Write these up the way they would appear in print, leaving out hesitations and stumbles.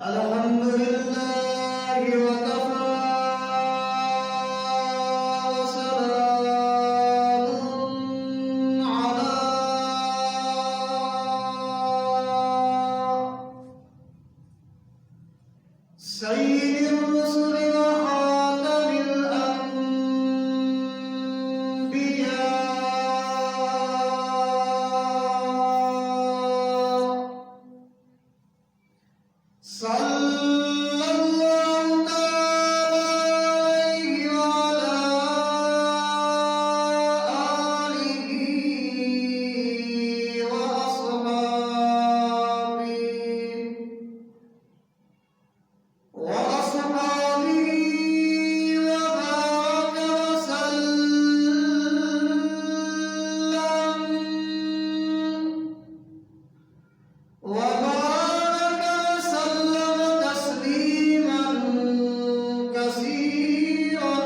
الحمد لله وكفى وسلام على سيد الرسل وخاتم الأنبياء صلى الله عليه وعلى آله وأصحابه وبارك وسلم تسليما كثيرا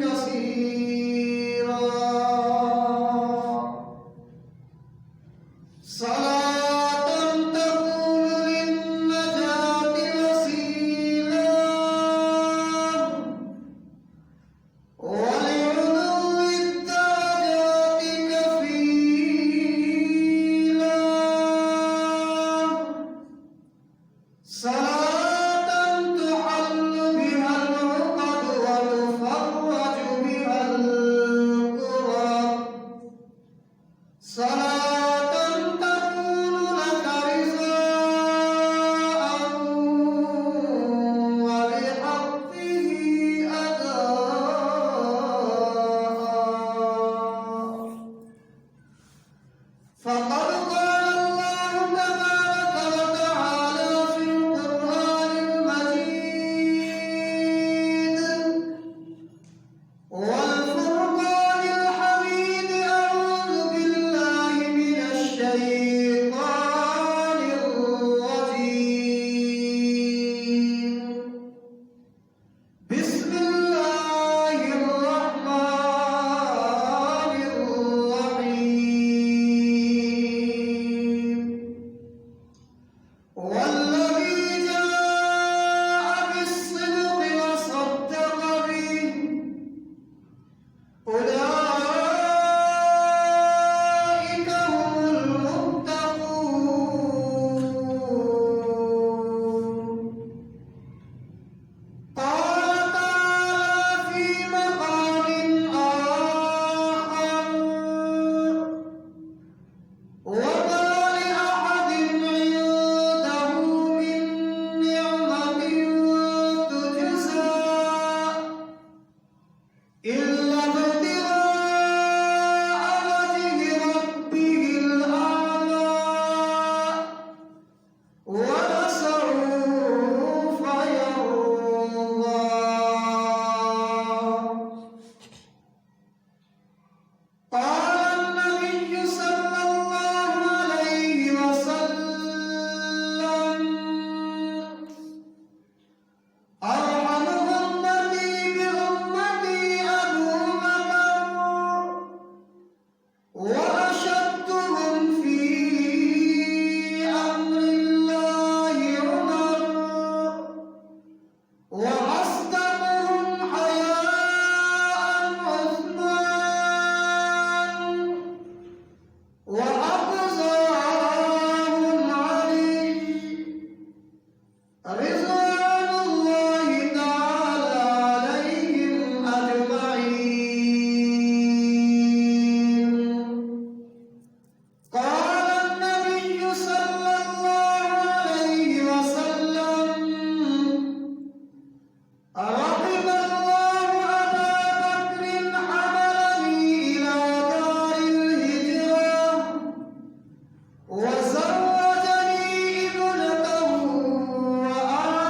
كثيرا صلاة تكون للنجاة وسيلة ولعلو الدرجات كفيلا صلاة تحل بها العقد وتفرج بها الكرب صلاة تكون لك رضاء وبحقه أداء فقد قال الله تبارك وتعالى في القرآن المجيد والفرقان الحميد أعوذ بالله من الشيطان الرجيم بسم الله الرحمن الرحيم والذي جاء بالصدق وصدق به أولئك هم المتقون قال تعالى في مقام آخر وما لأحد عنده من نعمة تجزى إلا ابتغاء وجه ربه الأعلى ولسوف يرضى قال النبي صلى الله عليه وسلم أرحم أمتي بأمتي أبو بكر وأشدهم في أمر الله عمر وأصدقهم حياء عثمان وأقصاهم علي رضوان الله تعالى عليهم أجمعين قال النبي صلى الله عليه وسلم رحم الله أبا بكر حملني إلى دار الهجرة وزوجني ابنته وآواني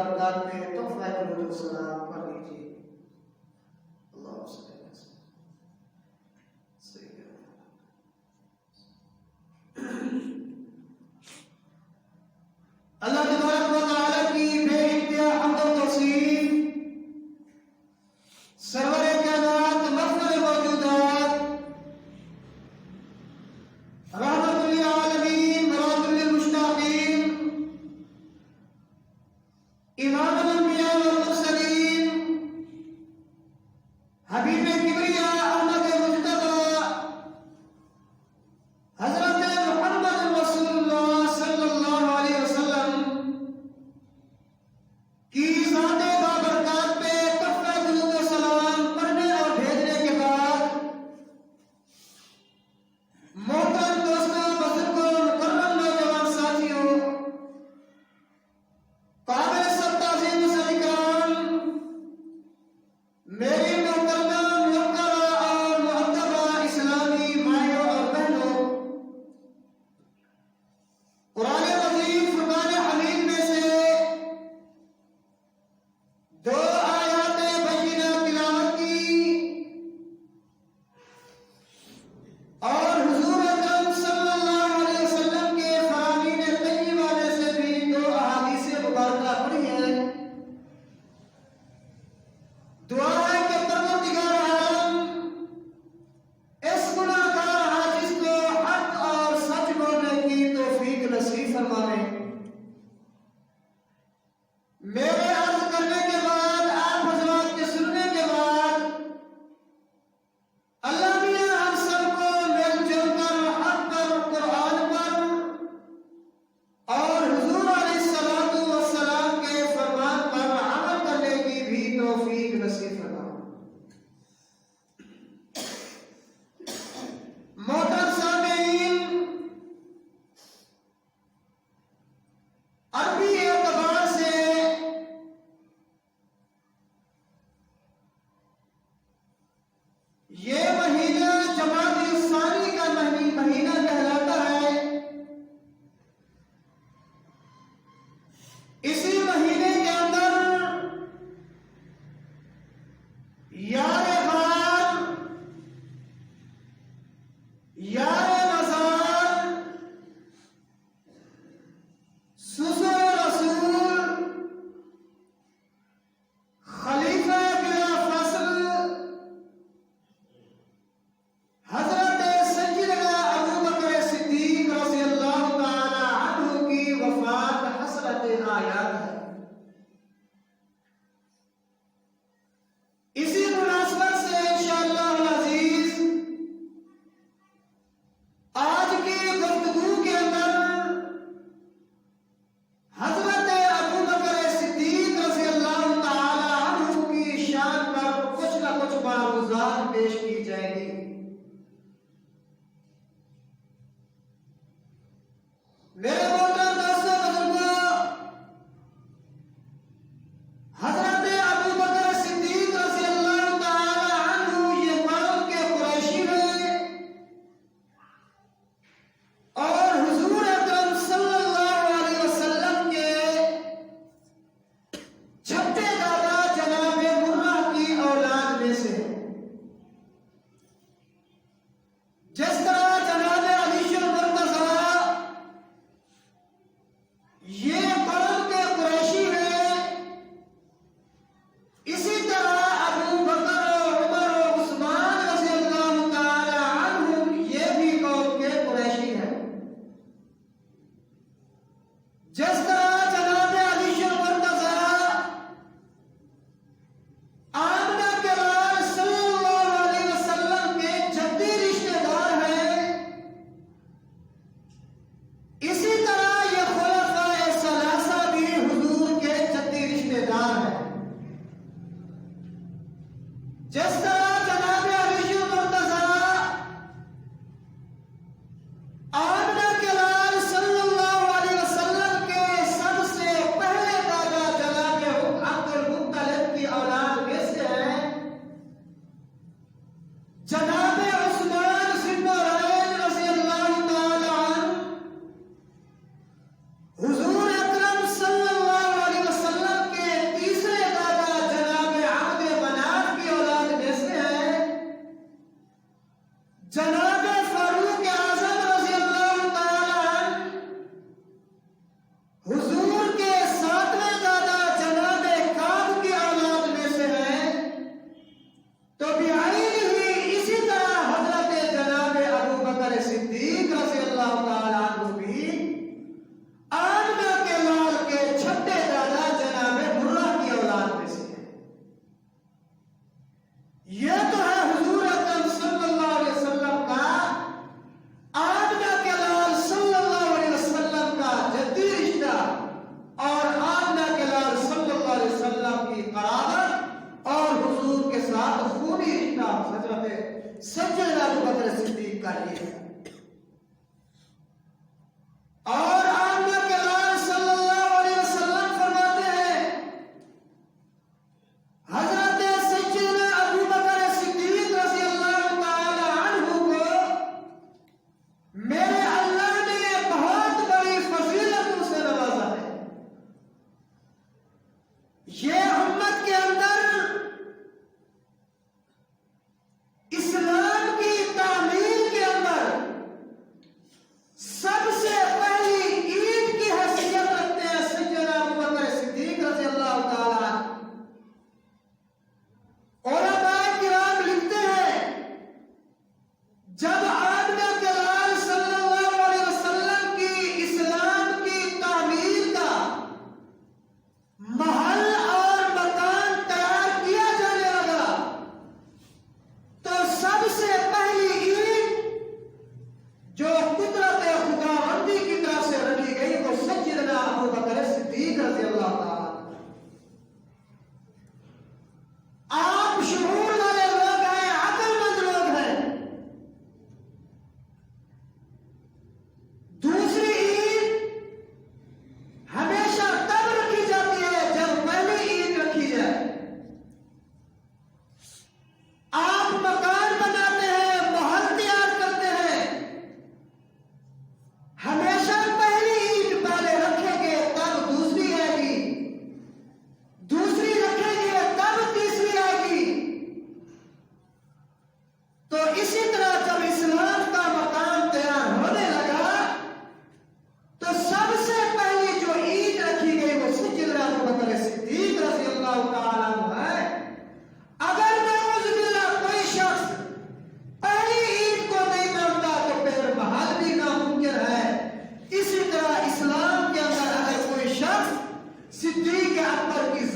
بابرکات پہ تحفہ درود و سلام پڑھ لیجیے. اللہم صلی اللہ علیہ وسلم. اللہ تبارک و تعالی کی بے انتہا حمد و توصیف. سرور کائنات مفخر موجودات رحمت للعالمین مراد للمشتاقین امام الانبیاء والمرسلین حبیب کبریا احمد مجتبی حضرت محمد رسول اللہ صلی اللہ علیہ وسلم کی ذات بابرکات پہ تحفہ درود و سلام پڑھنے اور بھیجنے کے بعد محترم دوستوں، بزرگوں، مکرم نوجوان ساتھیوں، قابل سب تعظیم سبھی کرام، میری محترمہ موقرہ اور محترمہ اسلامی مائیوں اور بہنوں، قرآن مجید فرقان حمید میں سے دو آیات بینہ تلاوت کی اور حضور اکرم صلی اللہ علیہ وسلم کے فرامین طیبہ میں سے بھی دو احادیث مبارکہ پڑھی ہیں. دعا ہے کہ پروردگار عالم اس گناہ گار عاجز کو حق اور سچ بولنے کی توفیق نصیب فرمائے. میرے عرض کرنے کے بعد، آپ حضرات کے سننے کے بعد، اللہ میاں ہم سب کو مل جل کر حق پر، قرآن پر اور حضور علیہ الصلوۃ والسلام کے فرمان پر عمل کرنے کی بھی توفیق نصیب فرمائے. محترم سامعین، عربی اعتبار سے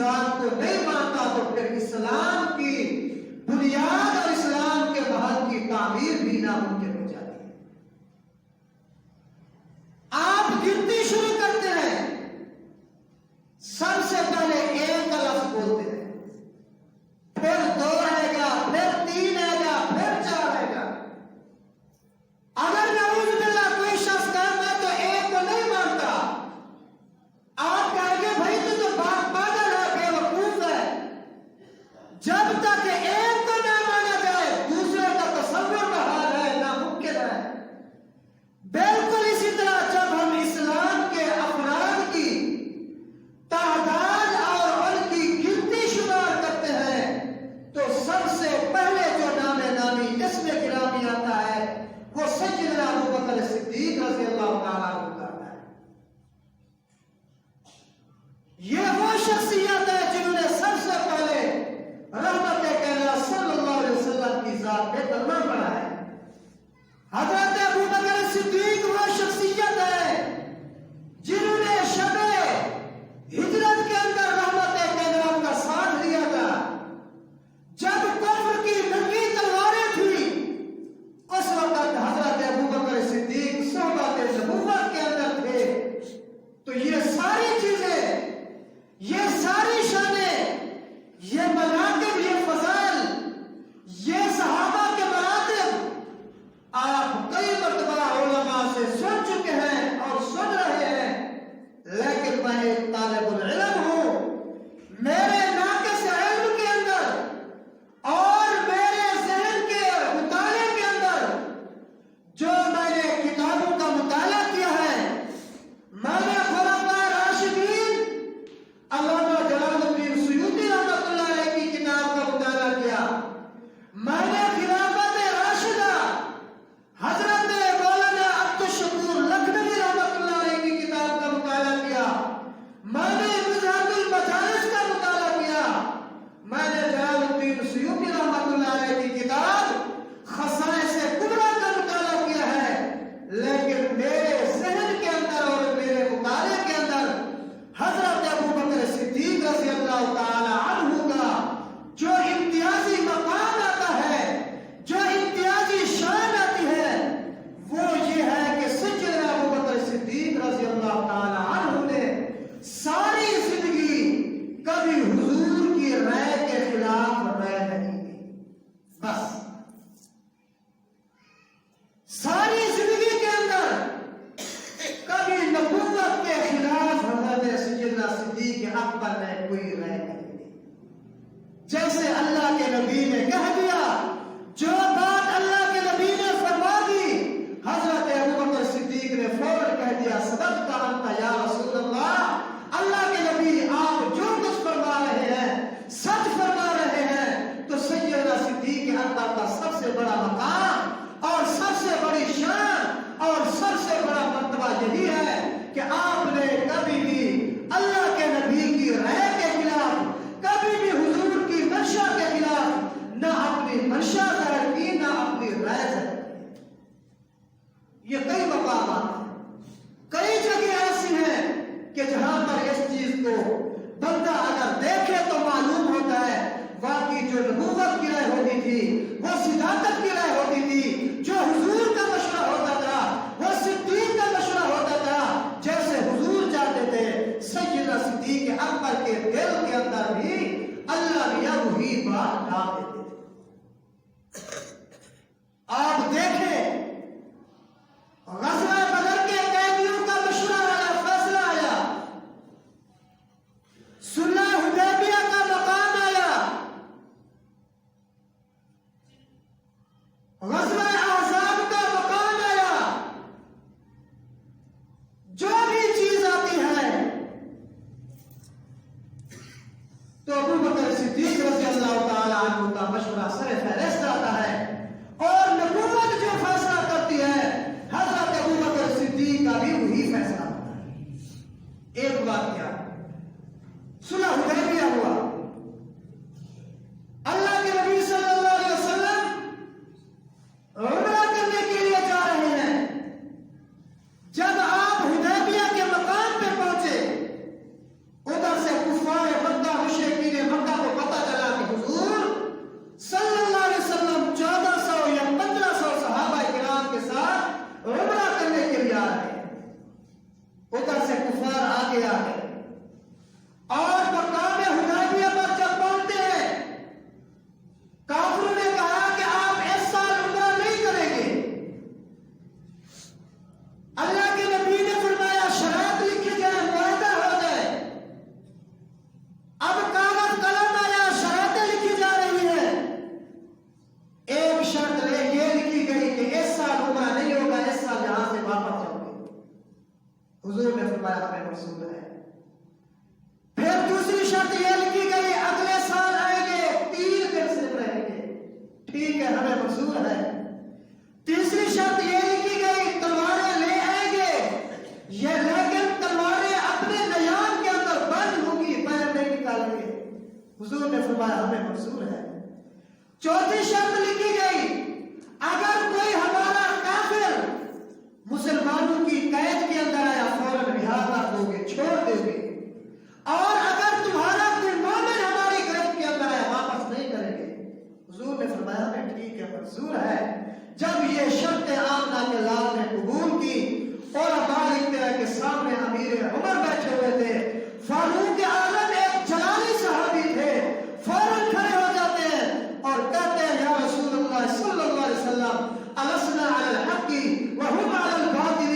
ذات کو نہیں مانتا تو پھر اسلام کی بنیاد اور اسلام کے محل کی تعمیر بھی ناممکن ہو جاتی ہے۔ آپ گنتی شروع کرتے ہیں، سب سے پہلے ایک کا لفظ بولتے ہیں، پھر 2 آئے گا، پھر 3 آئے گا، پھر 4 آئے گا۔ اگر نعوذ باللہ کوئی شخص کہتا تو ایک کو نہیں مانتا، آپ کہیں گے بھائی تو پاگل ہے، بے وقوف ہے۔ جب تک ایک کو نہ مانا جائے دوسرے کا تصور محال ہے، ناممکن ہے۔ بالکل اسی طرح جب ہم اسلام کے افراد کی تعداد اور ان کی گنتی شمار کرتے ہیں تو سب سے پہلے جو نام نامی اسم گرامی آتا ہے وہ سیدنا ابوبکر صدیق رضی اللہ تعالیٰ عنہ کا ہے۔ یہ وہ شخصیت ہے جنہوں نے سب سے پہلے رحمت کائنات صلی اللہ علیہ وسلم کی ذات پہ کلمہ پڑھا ہے۔ حضرت ابوبکر صدیق وہ شخصیت ہے جنہوں نے شب ہجرت کے اندر رحمت کائنات کا ساتھ لیا تھا۔ جب کفر کی ننگی تلواریں تھیں اس وقت حضرت ابوبکر صدیق صحبت نبوت کے اندر تھے۔ تو یہ ساری چیزیں، یہ ساری شانیں، یہ مناقب، یہ فضائل، یہ صحابہ کے مراتب آپ کئی مرتبہ علماء سے سن چکے ہیں اور سن رہے ہیں، لیکن میں ایک طالب العلم ہوں۔ میرے ناقص علم کے اندر اور میرے ذہن کے مطالعے کے اندر جو میں نے کتابوں کا مطالعہ کیا ہے، میں نے خلفائے راشدین علامہ جلال الدین سیوطی رحمۃ اللہ علیہ کی کتاب کا مطالعہ کیا، میں نے خلافت راشدہ حضرت مولانا عبدالشکور لکھنوی رحمۃ اللہ علیہ کی کتاب کا مطالعہ کیا، میں نے مذہب المجالس کا مطالعہ کیا، میں نے جلال الدین سیوطی رحمۃ اللہ علیہ کی کتاب خصائص کبریٰ کا مطالعہ کیا ہے، لیکن میرے ذہن کے اندر اور میرے مطالعے کے اندر حضرت ابوبکر صدیق رضی اللہ تعالی عنہ کا جو امتیازی مقام آتا ہے، جو امتیازی شان آتی ہے، وہ یہ ہے کہ سیدنا ابوبکر صدیق رضی اللہ تعالی عنہ نے ساری زندگی کبھی حضور کی رائے کے خلاف رائے نہیں دی۔ بس ساری زندگی کے اندر کبھی نبوت کے خلاف حضرت سیدنا صدیق اکبر نے کوئی رائے نہیں دی۔ جیسے اللہ کے نبی نے کہہ دیا، جو بات اللہ کے نبی نے فرما دی، حضرت ابوبکر صدیق نے فوراً کہہ دیا صدقت انت یا رسول اللہ، اللہ کے نبی آپ جو کچھ فرما رہے ہیں سچ فرما رہے ہیں۔ تو سیدنا صدیق اکبر کا سب سے بڑا مقام اور سب سے بڑی شان اور سب سے بڑا مرتبہ یہی ہے کہ آپ نے کبھی بھی اللہ کے نبی کی رائے کے خلاف، کبھی بھی حضور کی منشا کے خلاف نہ اپنی منشا ظاہر کی، نہ اپنی رائے ظاہر کی۔ یہ کئی مقامات ہیں، کئی جگہ ایسی ہیں کہ جہاں پر اس چیز کو بندہ اگر دیکھے تو معلوم ہوتا ہے واقعی جو نبوت کی رائے ہوتی تھی وہ صداقت کی رائے ہوتی تھی، جو حضور کا مشورہ ہوتا تھا وہ صدیق کا مشورہ ہوتا تھا۔ جیسے حضور چاہتے تھے سیدنا صدیق اکبر کے دل کے اندر بھی اللہ نے وہی بات ڈال دیتے تھے۔ آپ دیکھیں غزوہ بدر کے قیدیوں کا مشورہ آیا، فیصلہ آیا، صلح حدیبیہ کا مقام آیا، غزوہ احزاب کا مقام آیا، جو بھی چیز آتی ہے تو ابوبکر صدیق رضی اللہ تعالی عنہ کا مشورہ سر فہرست آتا ہے، اور نبوت جو فیصلہ کرتی ہے حضرت ابوبکر صدیق کا بھی وہی فیصلہ ہوتا ہے۔ ایک بات کیا، صلح حدیبیہ ہوا، اللہ کے نبی صلی اللہ علیہ وسلم عمرہ کرنے کے لیے جا رہے ہیں۔ جب آپ حدیبیہ کے مقام پہ پہنچے، ادھر سے کفار مکہ حضور نے فرمایا ہمیں منظور ہے۔ چوتھی شرط لکھی گئی، اگر کوئی ہمارا کافر مسلمانوں کی قید کے اندر آیا فوراً رہا کر دو گے، چھوڑ دو گے، اور اگر تمہارا کوئی مومن ہماری گرفت کے اندر آیا واپس نہیں کریں گے۔ حضور نے فرمایا ہمیں ٹھیک ہے، منظور ہے۔ جب یہ شرط آمنہ کے لال نے قبول کی اور ہمارے طرح کے سامنے امیر عمر بیٹھے ہوئے تھے، فاروق اعظم ایک جلالی صحابی تھے، فوراً کھڑے ہو جاتے ہیں اور کہتے ہیں یا رسول اللہ صلی اللہ علیہ وسلم السنا علی الحق وهم علی الباطل،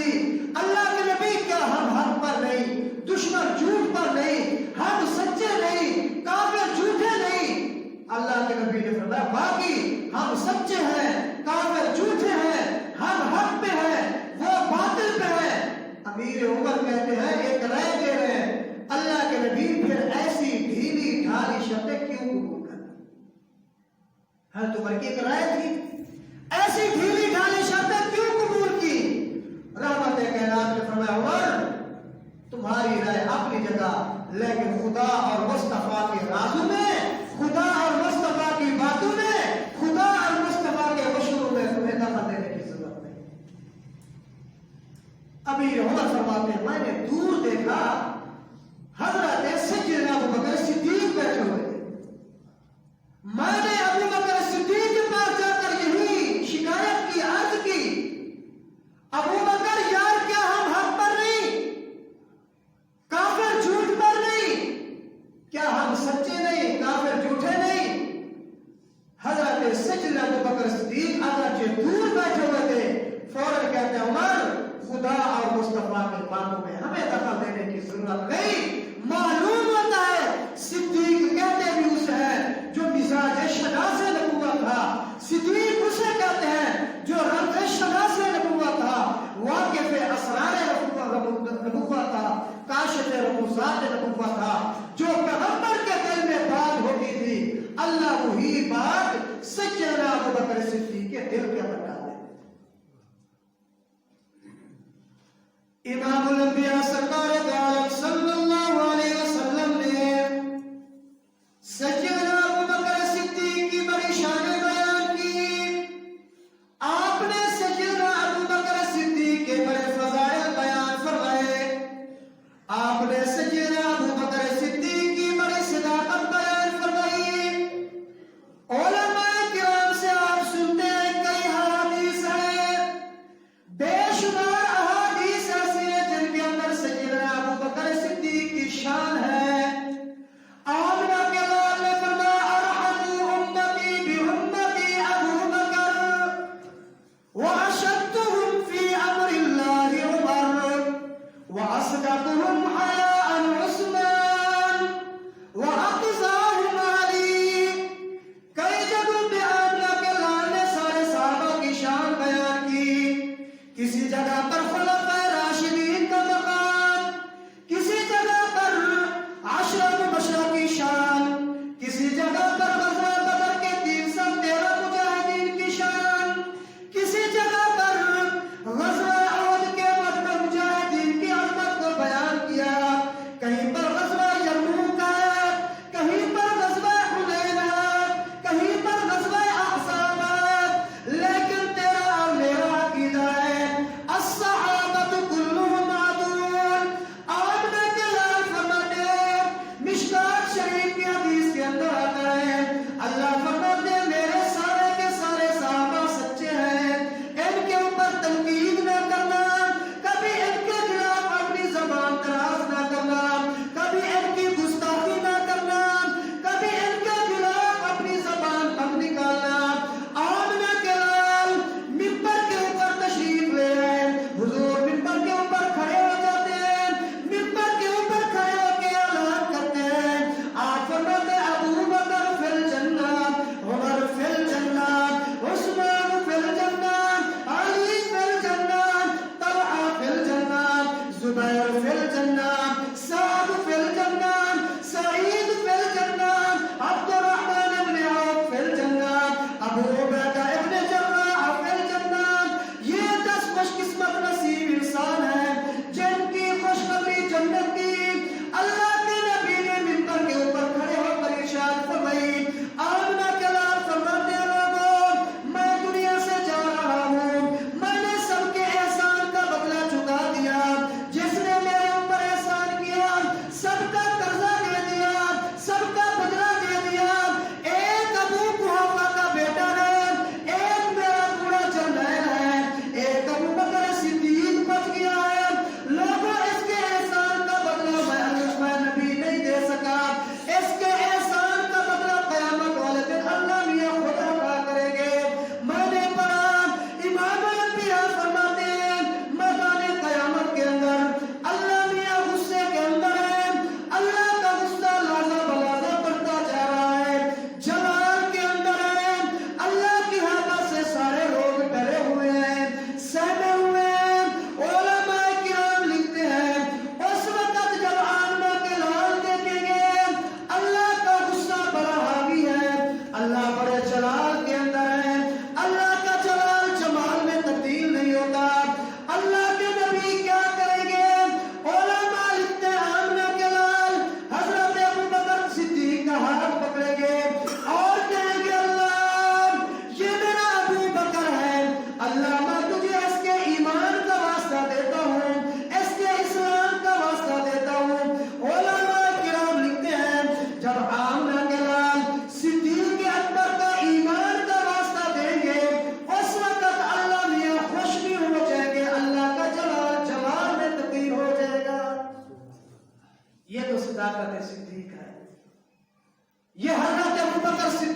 اللہ کے نبی کیا ہم حق پر نہیں، دشمن جھوٹ پر نہیں، ہم سچے نہیں، کافر جھوٹے نہیں۔ اللہ کے نبی نے فرمایا باقی ہم سچے ہیں، کافر جھوٹے ہیں، ہم حق پہ ہیں، وہ باطل پہ ہیں۔ امیر عمر کہتے ہیں ایک رائے دے رہے ہیں، اللہ کے نبی پھر ایسی ڈھیلی ڈھالی شرطیں کیوں قبول کریں؟ حضرت عمر کی ایک رائے تھی، ایسی ڈھیلی ڈھالی شرطیں کیوں قبول کی؟ رحمت کائنات نے فرمایا عمر تمہاری رائے اپنی جگہ، لیکن خدا اور مصطفیٰ کے رازوں میں، خدا اور مصطفیٰ کی باتوں میں، خدا اور مصطفیٰ کے مشوروں میں تمہیں دخل دینے کی ضرورت نہیں۔ امیر عمر فرماتے ہیں میں نے دور دیکھا حضرت سیدنا ابو بکر صدیق بیٹھے ہوئے تھے، میں نے ابو بکر صدیق کے پاس جا کر یہی شکایت کی، عرض کی ابو بکر یار کیا ہم حق پر نہیں، کافر جھوٹ پر نہیں، کیا ہم سچے نہیں، کافر جھوٹے نہیں؟ حضرت سیدنا ابو بکر صدیق اگرچہ دور بیٹھے ہوئے تھے فوراً کہتے ہیں عمر خدا اور مصطفیٰ کے باتوں میں ہمیں دخل دینے کی ضرورت نہیں۔ معلوم ہوتا ہے صدیق کہتے بھی اسے ہیں جو مزاج شناس نبوت تھا، صدیق اسے کہتے ہیں جو رمز شناس نبوت تھا، واقف اسرار نبوت تھا، کاشف رموزات نبوت تھا، جو پیغمبر کے دل میں بات ہوتی تھی اللہ وہی بات سیدنا ابو بکر صدیق کے دل کے اندر ڈال دے۔ امام الانبیاء سرکار دو عالم صلی اللہ علیہ وسلم نے سیدنا ابو بکر صدیق کی بڑی شان بیان کی، آپ نے سیدنا ابو بکر صدیق کے بڑے فضائل بیان فرمائے، آپ نے سیدنا ابو بکر صدیق کی بڑی صداقت بیان فرمائی۔ علماء کرام سے آپ سنتے ہیں کئی حدیث ہیں، بے شمار احادیث ایسی ہیں جن کے اندر سیدنا ابو بکر صدیق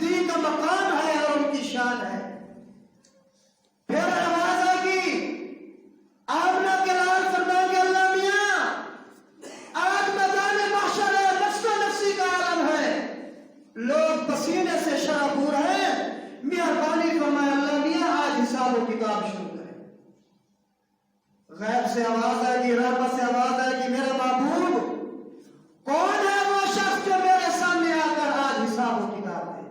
صدیق کا مقام ہے اور ان کی شان ہے. پھر آواز آئے گی، آمنہ کے لال فرمائیں گے اللہ میاں آج میدان محشر ہے، نفس و نفسی کا عالم ہے، لوگ پسینے سے شرابور ہیں، مہربانی فرمائے اللہ میاں آج حساب و کتاب شروع کریں. غیب سے آواز آئے گی، رحمت سے آواز آئے گی، میرا محبوب کون ہے وہ شخص جو میرے سامنے آ کر آج حساب و کتاب دے،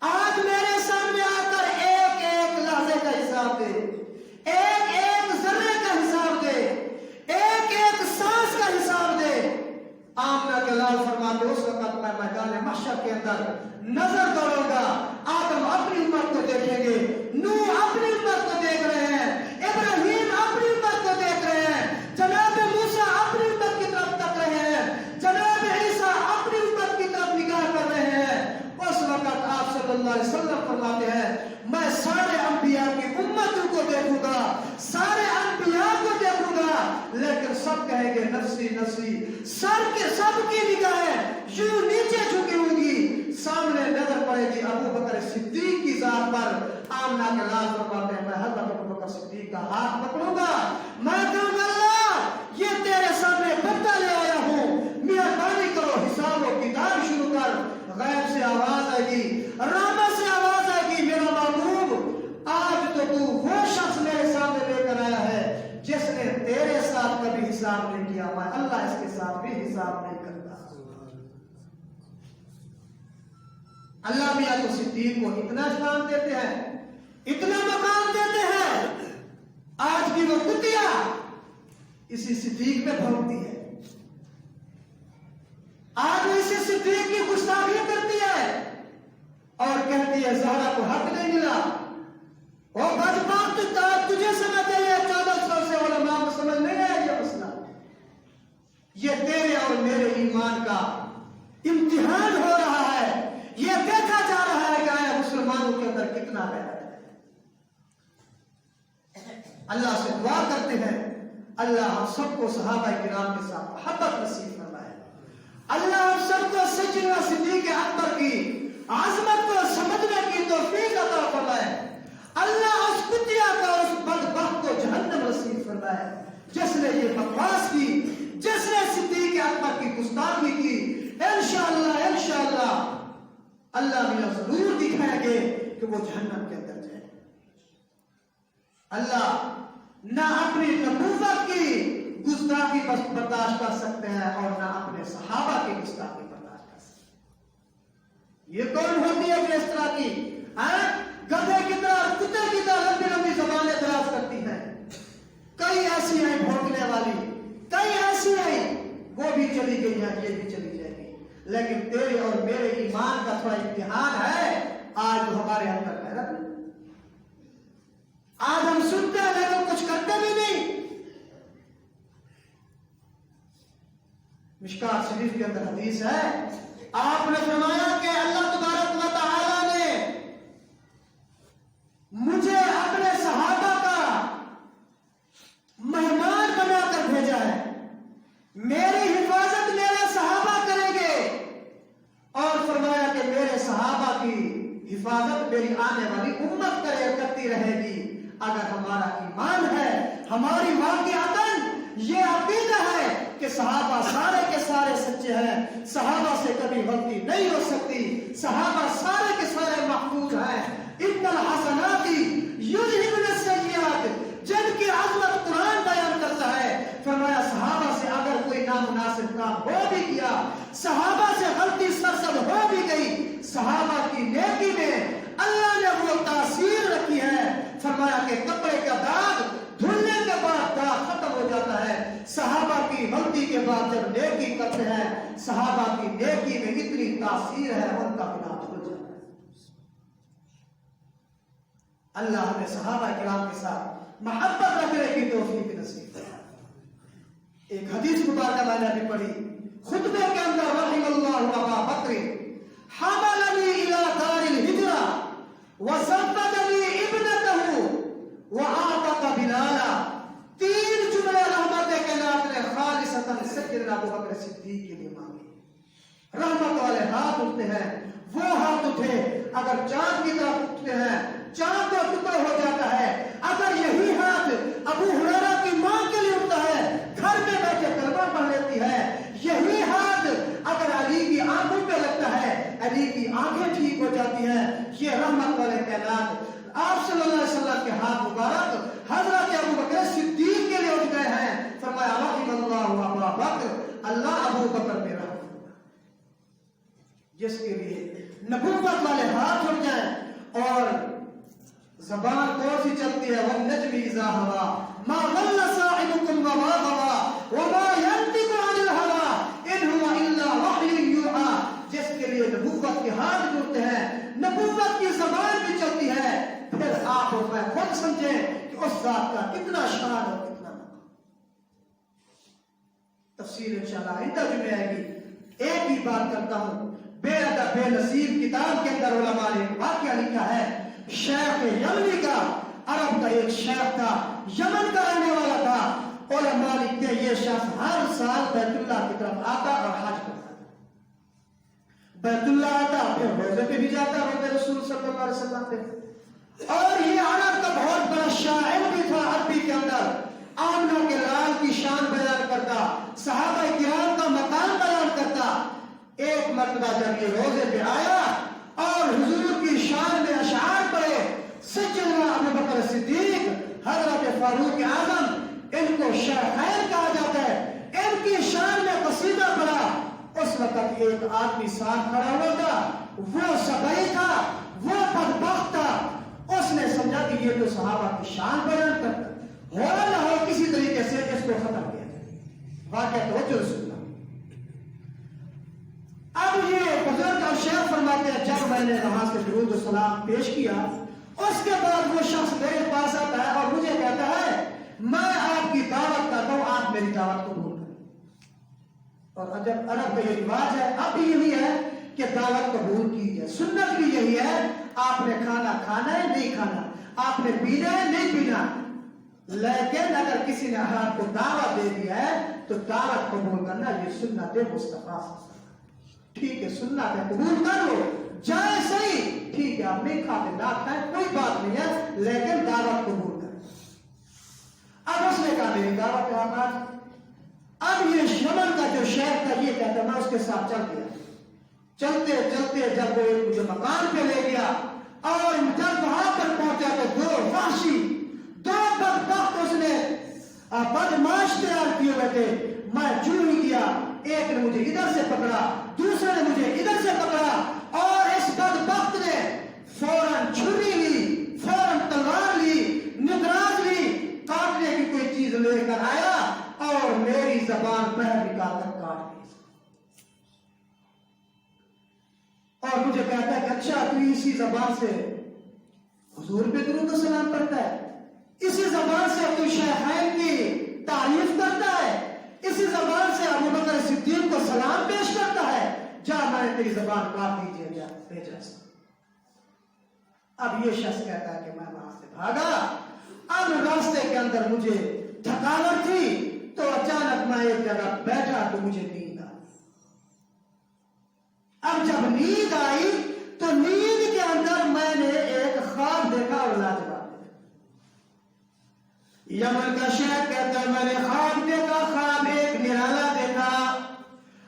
آج میرے سامنے آ کر ایک ایک لحظے کا حساب دے، ایک ایک ذرے کا حساب دے، ایک ایک سانس کا حساب دے. آمنہ کے لال فرماتے اس وقت میں میدان محشر کے اندر نظر دوڑوں گا، آدم اپنی امت کو دیکھیں گے، نوح اپنی امت کو دیکھ رہے ہیں، ابراہیم اپنی امت کو دیکھ رہے ہیں، جناب موسیٰ اپنی امت کی طرف تک رہے ہیں، جناب عیسیٰ اپنی امت کی طرف نگاہ کر رہے ہیں. اس وقت آپ صلی اللہ علیہ وسلم فرماتے ہیں میں سارے انبیاء کی امتوں کو دیکھوں گا، سارے انبیاء کو دیکھوں گا، لیکن سب کہیں گے نفسی نفسی. سب کی نگاہیں یوں نیچے جھکی ہوں گی، سامنے نظر پڑے گی ابو بکر صدیق کی ذات پر. آمنہ کے لال فرماتے ہیں میں حضرت ابو بکر صدیق کا ہاتھ پکڑوں گا، میں کہوں گا اللہ یہ تیرے سامنے بندہ لے آیا ہوں، مہربانی کرو حساب و کتاب شروع کر. غیب سے آواز آئے گی، رحمت سے آواز آئے گی، میرا محبوب آج تو تو وہ شخص میرے سامنے لے کر آیا ہے جس نے تیرے ساتھ کبھی حساب نہیں کیا، میں اللہ اس کے ساتھ بھی حساب نہیں کرتا. اللہ میاں تو صدیق کو اتنا شان دیتے ہیں، اتنا مقام دیتے ہیں، آج بھی وہ کتیا اسی صدیق پہ بھونکتی ہے، آج وہ اسی صدیق کی گستاخی کرتی ہے اور کہتی ہے زہرا کو حق نہیں ملا. وہ بدبخت تجھے سمجھ ہے 1400 سے علماء کو سمجھ نہیں آیا یہ مسئلہ. یہ تیرے اور میرے ایمان کا امتحان ہو رہا ہے، یہ دیکھا جا رہا ہے کہ آیا مسلمانوں کے اندر کتنا ہے. اللہ سے دعا کرتے ہیں اللہ ہم سب کو صحابہ کرام کے ساتھ محبت نصیب فرمائے. اللہ ہم سب کو سیدنا صدیق اکبر کی عظمت کو سمجھنے کی توفیق عطا فرمائے. اللہ اس کتیا کا اس بدبخت کو جہنم نصیب فرمائے جس نے یہ بکواس کی، جس نے صدیق اکبر کی گستاخی کی. انشاءاللہ اللہ بھی ضرور دکھائیں گے کہ وہ جہنم کے اندر جائے. اللہ نہ اپنی نبوت کی گستاخی برداشت کر سکتے ہیں اور نہ اپنے صحابہ کی گستاخی برداشت کر سکتے ہیں. یہ کون ہوتی ہے جو اس طرح کی گدھے کی طرح کتے کی طرح لمبی لمبی زبانیں دراز کرتی ہیں؟ کئی ایسی ہیں بھونکنے والی، کئی ایسی ہیں وہ بھی چلی گئی ہیں، یہ بھی چلی جائے گی. لیکن تیرے اور میرے ایمان کا تھوڑا امتحان ہے آج جو ہمارے اندر ہے. آج ہم سنتے ہیں لیکن کچھ کرتے بھی نہیں. مشکات شریف کے اندر حدیث ہے، آپ نے فرمایا کہ اللہ تبارک و تعالی نے مجھے اپنے صحابہ کا مہمان بنا کر بھیجا ہے، میری حفاظت میرے صحابہ کریں گے، اور فرمایا کہ میرے صحابہ کی حفاظت میری آنے والی امت کرتی رہے گی. اگر ہمارا ایمان ہے، ہماری واقعاتاً یہ عقیدہ ہے کہ صحابہ سارے کے سارے سچے ہیں، صحابہ سے کبھی غلطی نہیں ہو سکتی، صحابہ سارے کے سارے محفوظ ہیں. ان الحسنات یذہبن السیئات، جن کی عظمت قرآن بیان کرتا ہے. فرمایا صحابہ سے اگر کوئی نامناسب کام ہو بھی گیا، صحابہ سے غلطی سرزد ہو بھی گئی، صحابہ کی نیکی میں اللہ نے وہ تاثیر رکھی ہے. فرمایا کہ کپڑے کا داغ دھلنے کے بعد داغ ختم ہو جاتا ہے. صحابہ کی غلطی کے بعد جب نیکی کرتے ہیں، صحابہ کی نیکی میں اتنی تاثیر ہے ان کا گناہ دھل جاتا ہے. اللہ ہمیں صحابہ کرام کے ساتھ محبت رکھنے کی توفیق نصیب کرے. ایک حدیث مبارکہ میں نے ابھی پڑھی خطبے کے اندر، رحم اللہ ابا بکر حملنی الی دار الہجرہ وزوجنی ابنتہ وعاتق بلالا. 3 جملے رحمت کے نام نے خالصتاً سیدنا ابو بکر صدیق کے لیے مانگے. رحمت والے ہاتھ اٹھتے ہیں، وہ ہاتھ اٹھے، اگر چاند کی طرف اٹھتے ہیں چاند کا ٹکڑا ہو جاتا ہے. اگر یہی ہاتھ ابو ہریرہ کی ماں کے لیے اٹھتا ہے، گھر میں بیٹھے کلمہ پڑھ لیتی ہے. یہی ہاتھ اگر علی کی آنکھوں پہ لگتا ہے، علی کی آنکھیں ٹھیک ہو جاتی ہیں. یہ رحمت والے کائنات آپ صلی اللہ علیہ وسلم کے ہاتھ مبارک حضرت ابو بکر صدیق کے لیے اٹھ گئے ہیں. فرمایا رحم اللہ ابا بکر، اللہ ابو بکر پہ رحم فرمائے. جس کے لیے نبوت والے ہاتھ اٹھ جائیں اور زبان کون سی چلتی ہے، والنجم اذا ہوا ما ضل صاحبكم وما غوى وما ينطق عن الهوى ان هو الا وحي يوحى. جس کے لیے نبوت کے ہاتھ جڑتے ہیں، نبوت کی زبان بھی چلتی ہے، پھر آپ اور میں خود سمجھیں کہ اس ذات کا کتنا شان اور کتنا مقام. تفصیل انشاءاللہ آئندہ جمعے آئے گی. ایک ہی بات کرتا ہوں، بے ادب بے نصیب کتاب کے اندر علماء نے واقعہ لکھا ہے. شیخ یمنی کا، عرب کا ایک شیخ تھا، یمن کا رہنے والا تھا. علماء لکھتے ہیں یہ شخص ہر سال بیت اللہ کی طرف آتا اور حج کرتا. بیت اللہ آتا، پھر روزے پہ بھی جاتا، روزے رسول صلی اللہ علیہ وسلم پہ. اور یہ عرب کا بہت بڑا شاعر بھی تھا. عربی کے اندر آمنہ کے لال کی شان بیان کرتا، صحابہ کرام کا مقام بیان کرتا. ایک مرتبہ جب یہ روزے پہ آیا اور حضور کی شان میں اشعار پڑے، سیدنا ابو بکر صدیق، حضرت فاروق اعظم، ان کو شیخین کہا جاتا ہے، ان کی شان میں قصیدہ پڑا. اس وقت ایک آدمی ساتھ کھڑا ہوا تھا، وہ سبئی تھا، وہ بدبخت تھا. اس نے سمجھا کہ یہ تو صحابہ کی شان بیان کرتا، ہو نہ ہو کسی طریقے سے اس کو ختم کیا جائے. واقعہ توجہ سننا. اب یہ بزرگ اور شیخ فرماتے ہیں جب میں نے وہاں سے درود و سلام پیش کیا، اس کے بعد وہ شخص میرے پاس آتا ہے اور مجھے کہتا ہے میں آپ کی دعوت کرتا ہوں، آپ میری دعوت قبول کریں. اور جب عرب کا یہ رواج ہے، اب بھی یہی ہے کہ دعوت قبول کی جائے. سنت بھی یہی ہے، آپ نے کھانا کھانا ہے نہیں کھانا، آپ نے پینا ہے نہیں پینا. لیکن اگر کسی نے آپ کو دعوت دے دیا ہے تو دعوت قبول کرنا یہ سنت مصطفیٰ. ٹھیک ہے سنت ہے، قبول کر لو، جائے صحیح، ٹھیک ہے آپ نہیں کھاتے نہ کھائیں کوئی بات نہیں ہے، لیکن دعوت قبول کریں. اب اس نے کہا میری دعوت ہے آپ آج. اب یہ یمن کا جو شیخ تھا یہ کہتا میں اس کے ساتھ چل گیا. چلتے چلتے جب وہ مجھے مکان پہ لے گیا اور جب وہاں پر پہنچا تو دو وحشی، دو بدبخت اس نے بدماش تیار کیے ہوئے تھے. میں جو ہی گیا، ایک نے مجھے ادھر سے پکڑا، دوسرے نے مجھے ادھر سے پکڑا، اور اس بدبخت نے فوراً چھری لی، فوراً تلوار لی، ندراز لی، کاٹنے کی کوئی چیز لے کر آیا اور میری زبان باہر نکال کر کاٹ دی. اور مجھے کہتا ہے کہ اچھا تو اسی زبان سے حضور پہ درود و سلام پڑھتا ہے، اسی زبان سے تو شیخین کی تعریف کرتا ہے، اسی زبان سے ابو بکر صدیق کو سلام پیش کرتا ہے. جا میں نے تیری زبان کاٹ دیجیے جا بھیجا. اب یہ شخص کہتا ہے کہ میں وہاں سے بھاگا. اب راستے کے اندر مجھے تھکاوٹ تھی تو اچانک میں ایک جگہ بیٹھا تو مجھے نیند آئی. اب جب نیند آئی تو نیند کے اندر میں نے ایک خواب دیکھا اور لاجواب. یمن کا شیخ کہتا ہے میں نے خواب دیکھا، خواب ایک نرالا دیکھا.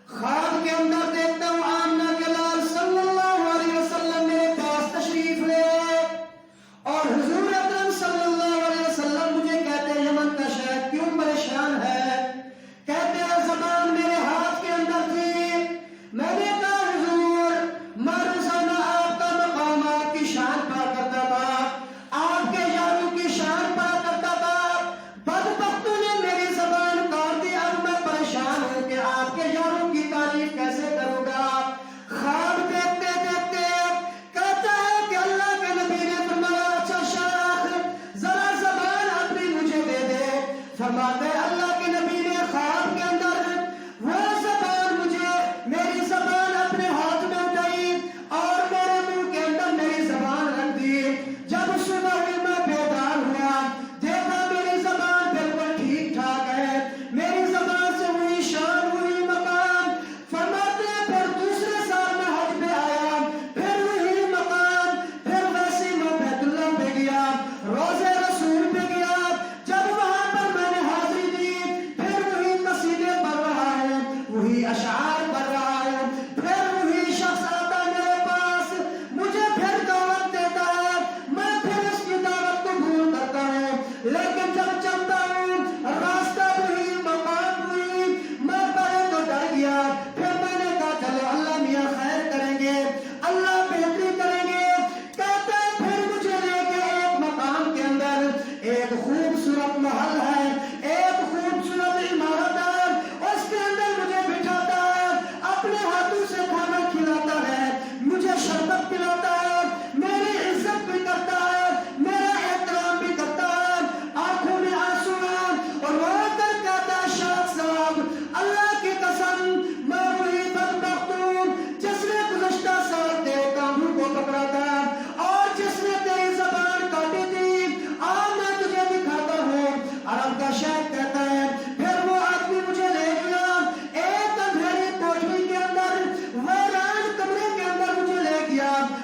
خواب کے اندر دیکھتا ہوں آمنہ کے لال صلی اللہ علیہ وسلم میرے پاس تشریف لے اور حضور اکرم صلی اللہ علیہ وسلم مجھے کہتے ہیں یمن کا شیخ کیوں پریشان ہے؟ کہتے ہیں زبان میرے ہاتھ کے اندر تھی. میں نے کہا حضور میں روزانہ آپ کا مقام آپ کی شان پا کرتا تھا، آپ کے یاروں کی شان پا کرتا تھا. بدبختوں نے میری زبان کاٹ دی، اب میں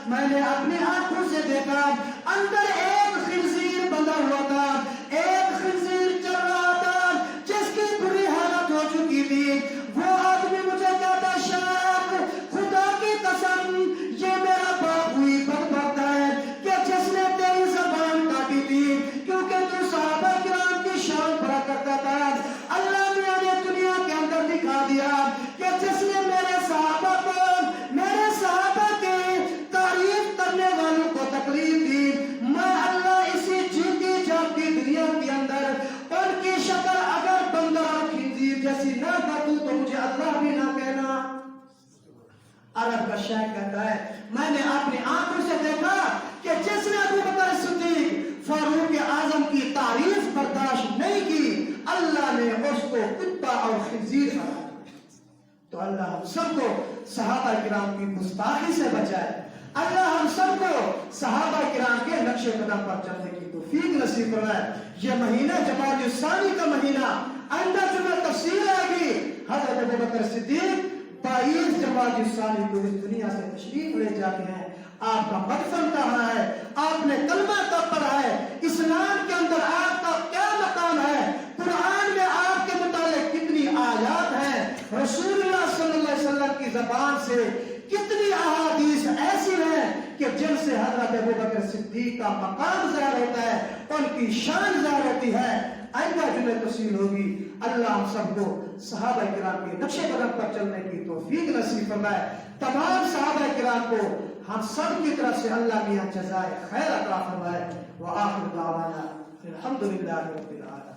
میں نے اپنی آنکھوں سے دیکھا اندر ایک خنزیر بندھا ہوا تھا، ایک خنزیر چل رہا تھا جس کی بری حالت ہو چکی تھی۔ وہ آدمی مجھے کہتا شاہ خدا کی قسم یہ میرا باپ ہوئی بدبخت ہے کہ جس نے تیری زبان کاٹی تھی، کیونکہ تو صحابہ کرام کی شان بڑا کرتا تھا۔ اللہ میاں نے دنیا کے اندر دکھا دیا کہ جس نے میرے صحابہ کے تعریف کرنے والوں کو تکلیف دی، میں اللہ اسی جیتی جاگتی دنیا کے اندر ان کی شکل اگر بندر اور خنزیر جیسی نہ کر تو مجھے اللہ بھی نہ کہنا۔ عرب کا شاعر کہتا ہے میں نے اپنی آنکھوں سے دیکھا کہ جس نے ابو بکر صدیق فاروق اعظم کی تعریف برداشت نہیں کی، اللہ نے اس کو کتا اور خنزیر بنا دیا۔ تو اللہ ہم سب کو صحابہ کرام کی گستاخی سے بچائے، اللہ ہم سب کو صحابہ کرام کے نقش قدم پر چلنے کی توفیق نصیب فرمائے۔ یہ مہینہ جمادی الثانی کا مہینہ، آئندہ جمعہ تفصیل آئے گی۔ حضرت ابو بکر صدیق 22 جمادی الثانی کو اس دنیا سے تشریف لے جاتے ہیں۔ آپ کا مدفن کہاں ہے؟ آپ نے کلمہ کب پڑھا ہے؟ اسلام کے اندر آپ کا کیا مقام ہے؟ قرآن میں آپ کے متعلق کتنی آیات ہیں؟ رسول اللہ صلی اللہ علیہ وسلم کی زبان سے کتنی احادیث ایسی ہیں کہ جن سے حضرت ابو بکر صدیق کا مقام ظاہر ہوتا ہے، ان کی شان ظاہر ہوتی ہے۔ آئندہ جمعہ تفصیل ہوگی۔ اللہ ہم سب کو صحابہ کرام کے نقش قدم پر چلنے کی توفیق نصیب فرمائے۔ تمام صحابہ کرام کو ہم سب کی طرف سے اللہ میاں جزائے خیر عطا فرمائے۔ وآخر دعوانا الحمدللہ رب العالمین۔